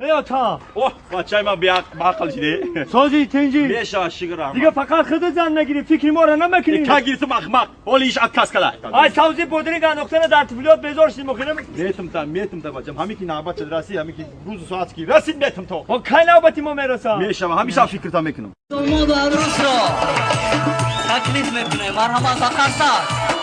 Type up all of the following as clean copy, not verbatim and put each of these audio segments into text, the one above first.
یا تا اوه بچه ما بعقل شده سازی تنجی میشه شکرم دیگه فقط خود زن نگیری فکری ما را نمیکنی که گیرتم اخمق اولیش اتکاس کلا ای سازی بودنی که نقطه در طفلیات بذارشیم مخیرم میتم تا بچم همین که نوبت رسی همین که روز ساعت کی رسید میتم تو و کی نوبتی ما میرسه میشه همیشه فکر تا میکنم داماد و عروس را تکلیف میکنه مرحمت آخر سر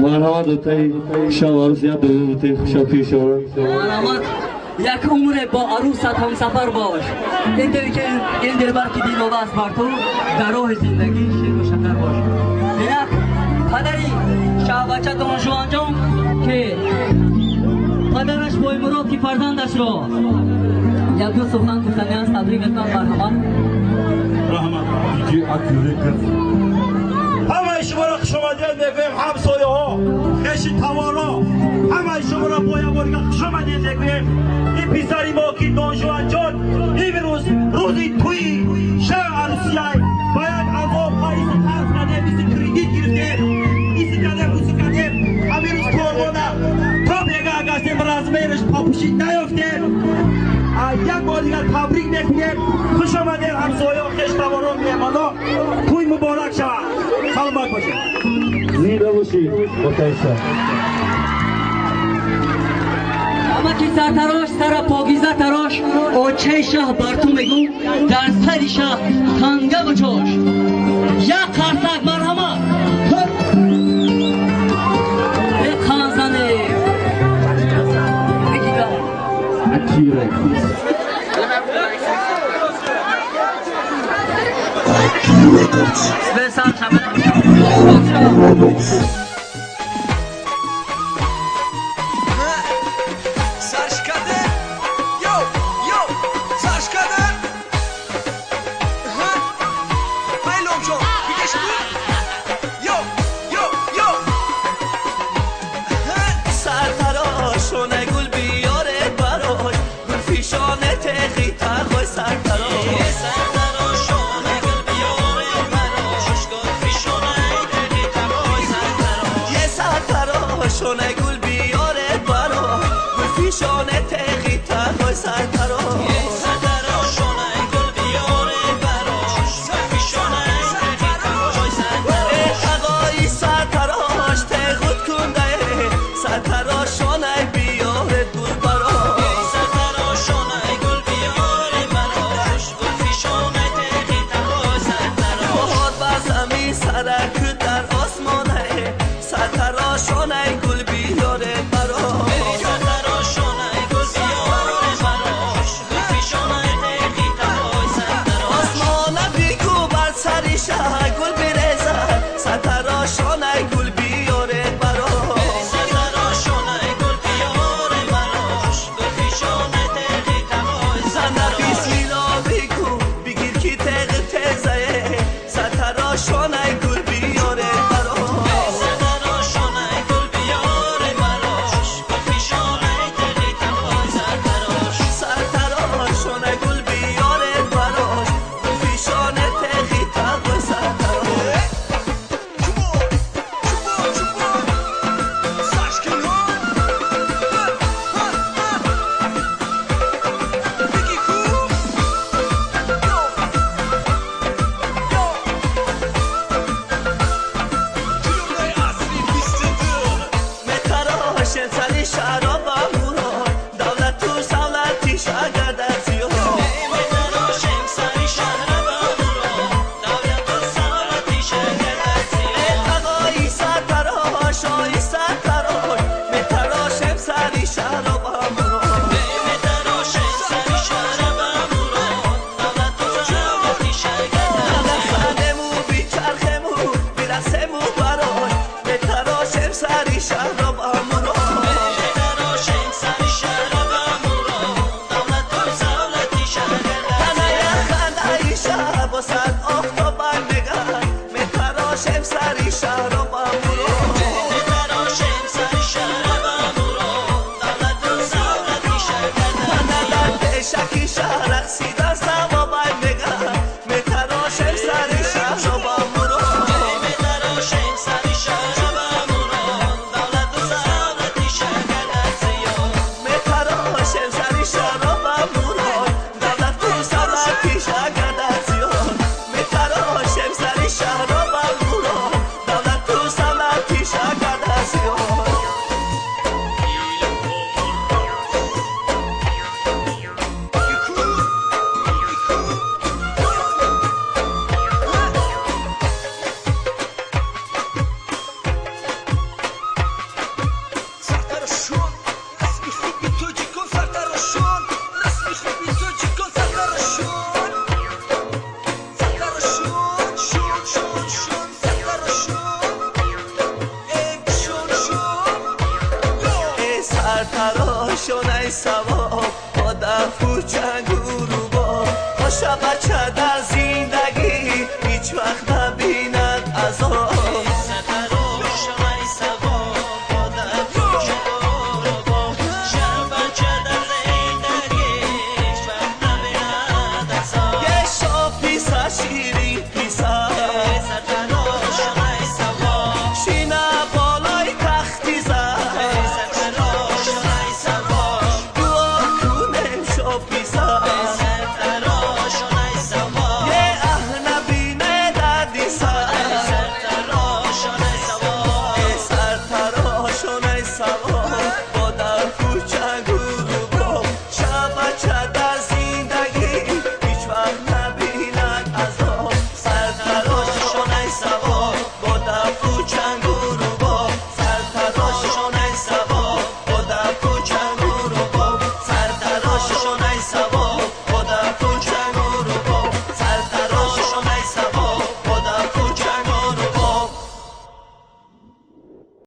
مرحمت دوتای شوار زیاد دوتای شوخی شوار مرحمت یک عمر با عروست هم سفر باش این دوی که این دلبر که دیلو بست بر تو در راه زندگی شیر و شکر باش یک پدری شاه بچه دانشوان جان که پدرش بای مراد که فرزندش را یک دو سخن گفتنی از تبریک اتمام مرحمت دیجی اکیوری کرد همه شما را خوش آمدید میگویم همسایه ها خیشی توانا همه شما را باید خوش آمدید میگویم این پسری ما که دانشوان جان این روزی توی شهر عروسیه باید عذاب خواهی سخص کنیم ایسی کریدیت گرفتیم ایسی کنیم روزی کنیم همین روز کارمانه تا بیگه اگستیم رزمیرش پاپوشید نیفتیم یک بار دیگر تبریک میکنیم خوش آمدید همسایه ها خیش توانا میمانا توی مبارک شود سلامت باشید زیده باشید متعیسه اما که سرتراش سر پاگیزه تراش آچه شه بر تو میگو در سری شه تنگه بچاش یک قرصک مرحمت یک خانزنه اکیره بسر شبه شونه گل بیاره برا گل فیشانه تقی تا خوی سر